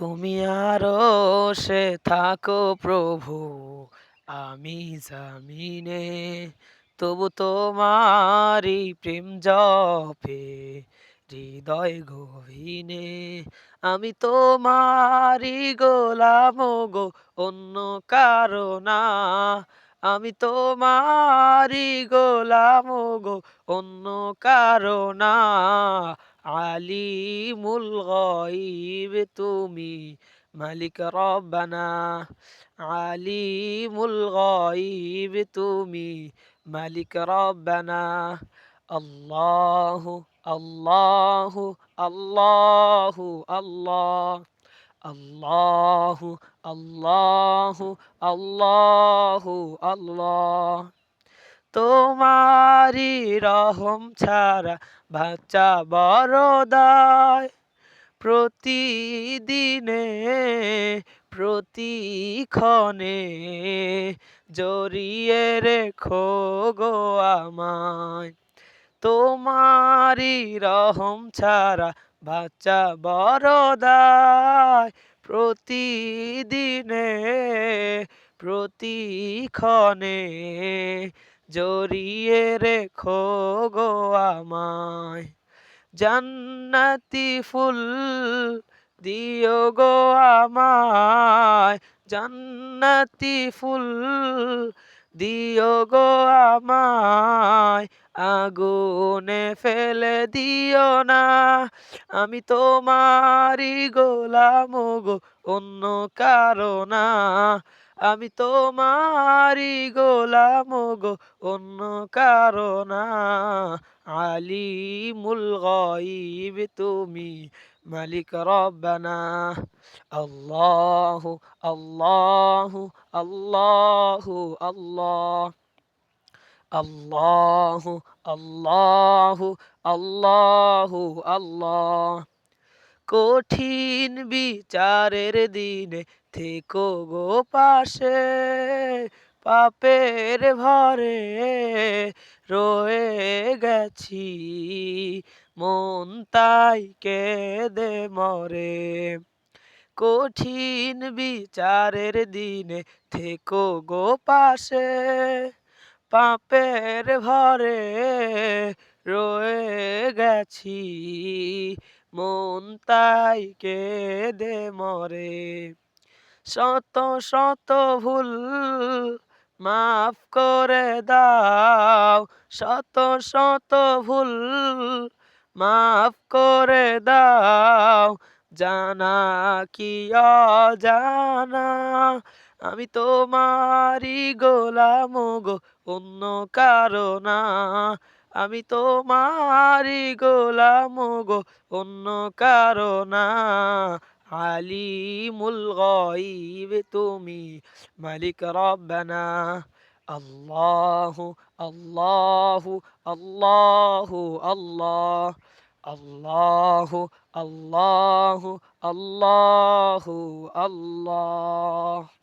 তুমি আরশে থাকো প্রভু, আমি জামিনে, তবু তোমারি প্রেম জপে হৃদয় গভীনে। আমি তোমারি গোলাম গো, অন্য কারো না। আমি তোমারি গোলাম গো, অন্য কারো না। আলিমুল গায়ব তুমি, মালিক রব্বানা। আলিমুল গায়ব তুমি, মালিক রব্বানা। আল্লাহু আল্লাহু আল্লাহু আল্লাহ। আল্লাহু আল্লাহু আল্লাহু আল্লাহ। তোমারি রহম ছাড়া বাঁচা বড় দায়। প্রতিদিনে প্রতিক্ষণে জড়িয়ে রেখো গো আমায়। তোমারি রহম ছাড়া বাঁচা বড় দায়। প্রতিদিনে প্রতিক্ষণে জড়িয়ে রেখো গো আমায়। জান্নাতি ফুল দিও গো আমায়, জান্নাতি ফুল দিও গো আমায়। আগুনে ফেলে দিও না, আমি তোমারি গোলাম গো, অন্য কারো না। আমি তোমারি গোলাম গো, অন্য কারো না। আলিমুল গায়ব তুমি, মালিক রব্বানা। আল্লাহু আল্লাহু আল্লাহু আল্লাহ। আল্লাহু আল্লাহু আল্লাহু আল্লাহ। কঠিন বিচারের দিনে থেকো গো পাশে, পাপের ভরে রয়ে গেছি, মন তাই কেঁদে মরে। কঠিন বিচারের দিনে থেকো গো পাশে, পাপের ভরে রয়ে গেছি, মন তাই কেঁদে মরে। শত শত ভুল মাফ করে দাও, শত শত ভুল মাফ করে দাও, জানা কি অজানা। আমি তোমারি গোলাম গো, অন্য কারো না। আমি তোমারি গোলাম গো, অন্য কারো না। আলিমুল গায়ব তুমি, মালিক রব্বানা। আল্লাহু আল্লাহু আল্লাহু আল্লাহ। আল্লাহু আল্লাহু আল্লাহু আল্লাহ।